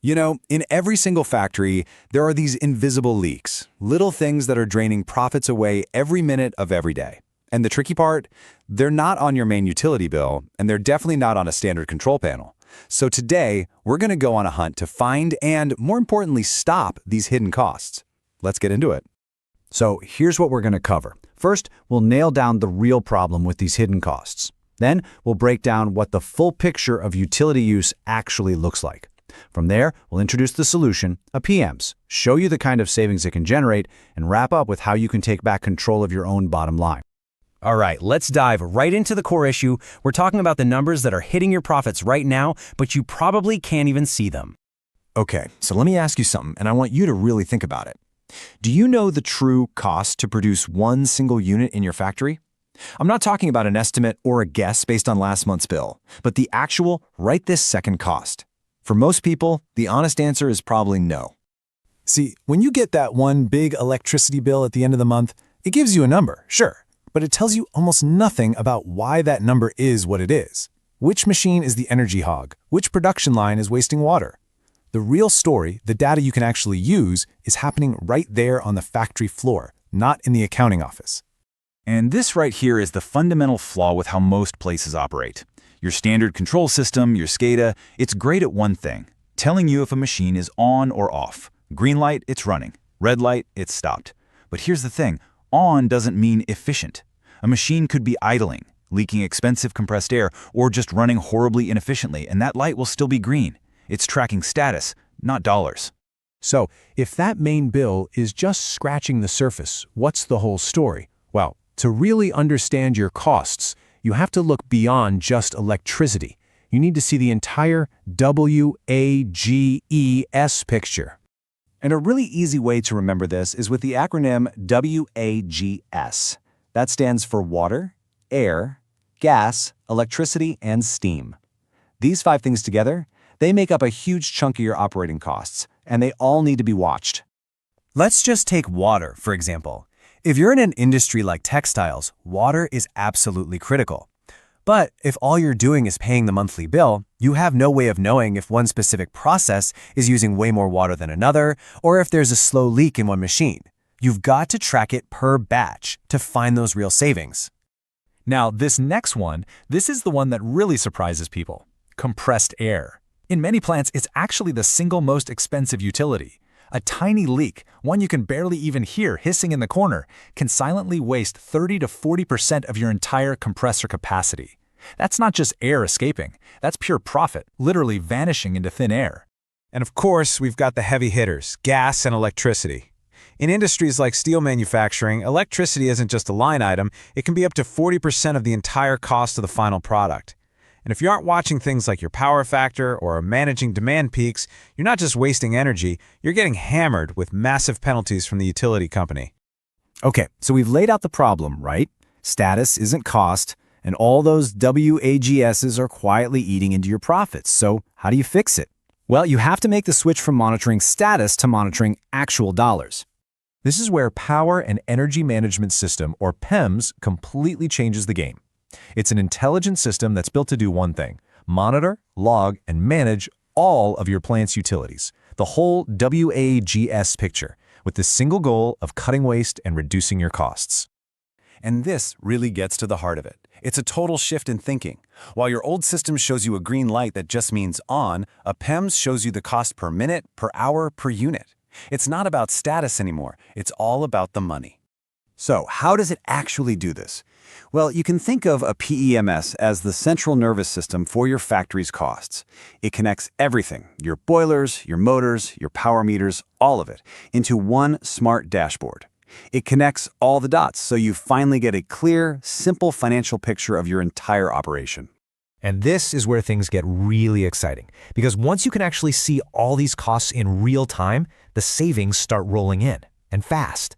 You know, in every single factory, there are these invisible leaks, little things that are draining profits away every minute of every day. And the tricky part? They're not on your main utility bill, and they're definitely not on a standard control panel. So today, we're going to go on a hunt to find and, more importantly, stop these hidden costs. Let's get into it. So here's what we're going to cover. First, we'll nail down the real problem with these hidden costs. Then, we'll break down what the full picture of utility use actually looks like. From there, we'll introduce the solution, a PEMS, show you the kind of savings it can generate, and wrap up with how you can take back control of your own bottom line. All right, let's dive right into the core issue. We're talking about the numbers that are hitting your profits right now, but you probably can't even see them. Okay, so let me ask you something, and I want you to really think about it. Do you know the true cost to produce one single unit in your factory? I'm not talking about an estimate or a guess based on last month's bill, but the actual, right this second cost. For most people, the honest answer is probably no. See, when you get that one big electricity bill at the end of the month, it gives you a number, sure, but it tells you almost nothing about why that number is what it is. Which machine is the energy hog? Which production line is wasting water? The real story, the data you can actually use, is happening right there on the factory floor, not in the accounting office. And this right here is the fundamental flaw with how most places operate. Your standard control system, your SCADA, it's great at one thing, telling you if a machine is on or off. Green light, it's running. Red light, it's stopped. But here's the thing, on doesn't mean efficient. A machine could be idling, leaking expensive compressed air, or just running horribly inefficiently, and that light will still be green. It's tracking status, not dollars. So, if that main bill is just scratching the surface, what's the whole story? Well, to really understand your costs, you have to look beyond just electricity. You need to see the entire W.A.G.E.S. picture. And a really easy way to remember this is with the acronym W.A.G.E.S. That stands for water, air, gas, electricity, and steam. These 5 things together, they make up a huge chunk of your operating costs, and they all need to be watched. Let's just take water, for example. If you're in an industry like textiles, water is absolutely critical. But if all you're doing is paying the monthly bill, you have no way of knowing if one specific process is using way more water than another, or if there's a slow leak in one machine. You've got to track it per batch to find those real savings. Now, this next one, this is the one that really surprises people. Compressed air. In many plants, it's actually the single most expensive utility. A tiny leak, one you can barely even hear hissing in the corner, can silently waste 30 to 40% of your entire compressor capacity. That's not just air escaping, that's pure profit, literally vanishing into thin air. And of course, we've got the heavy hitters, gas and electricity. In industries like steel manufacturing, electricity isn't just a line item, it can be up to 40% of the entire cost of the final product. And if you aren't watching things like your power factor or managing demand peaks, you're not just wasting energy, you're getting hammered with massive penalties from the utility company. Okay, so we've laid out the problem, right? Status isn't cost, and all those W.A.G.E.S's are quietly eating into your profits. So how do you fix it? Well, you have to make the switch from monitoring status to monitoring actual dollars. This is where Power and Energy Management System, or PEMS, completely changes the game. It's an intelligent system that's built to do one thing: monitor, log, and manage all of your plant's utilities, the whole W.A.G.E.S. picture, with the single goal of cutting waste and reducing your costs. And this really gets to the heart of it. It's a total shift in thinking. While your old system shows you a green light that just means on, a PEMS shows you the cost per minute, per hour, per unit. It's not about status anymore. It's all about the money. So how does it actually do this? Well, you can think of a PEMS as the central nervous system for your factory's costs. It connects everything, your boilers, your motors, your power meters, all of it, into one smart dashboard. It connects all the dots so you finally get a clear, simple financial picture of your entire operation. And this is where things get really exciting, because once you can actually see all these costs in real time, the savings start rolling in, and fast.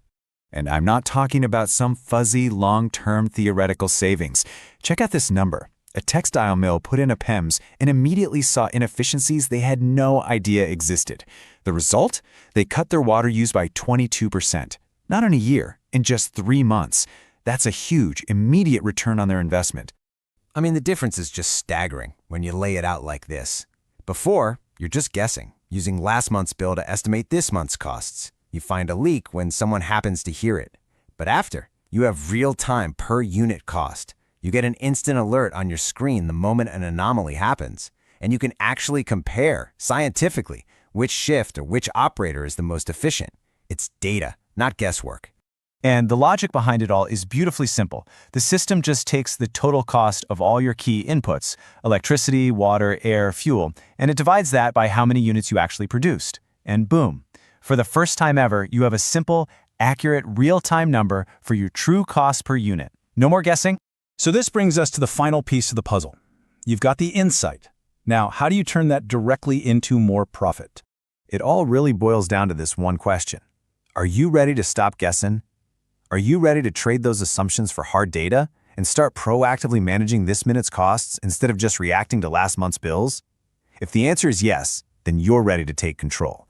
And I'm not talking about some fuzzy, long-term theoretical savings. Check out this number. A textile mill put in a PEMS and immediately saw inefficiencies they had no idea existed. The result? They cut their water use by 22%. Not in a year, in just 3 months. That's a huge, immediate return on their investment. I mean, the difference is just staggering when you lay it out like this. Before, you're just guessing. using last month's bill to estimate this month's costs. You find a leak when someone happens to hear it. But after, you have real-time per-unit cost. You get an instant alert on your screen the moment an anomaly happens, and you can actually compare, scientifically, which shift or which operator is the most efficient. It's data, not guesswork. And the logic behind it all is beautifully simple. The system just takes the total cost of all your key inputs, electricity, water, air, fuel, and it divides that by how many units you actually produced. And boom. For the first time ever, you have a simple, accurate, real-time number for your true cost per unit. No more guessing? So this brings us to the final piece of the puzzle. You've got the insight. Now, how do you turn that directly into more profit? It all really boils down to this one question. Are you ready to stop guessing? Are you ready to trade those assumptions for hard data and start proactively managing this minute's costs instead of just reacting to last month's bills? If the answer is yes, then you're ready to take control.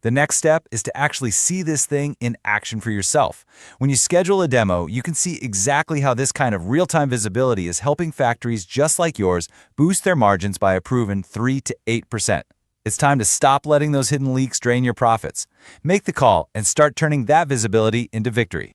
The next step is to actually see this thing in action for yourself. When you schedule a demo, you can see exactly how this kind of real-time visibility is helping factories just like yours boost their margins by a proven 3 to 8%. It's time to stop letting those hidden leaks drain your profits. Make the call and start turning that visibility into victory.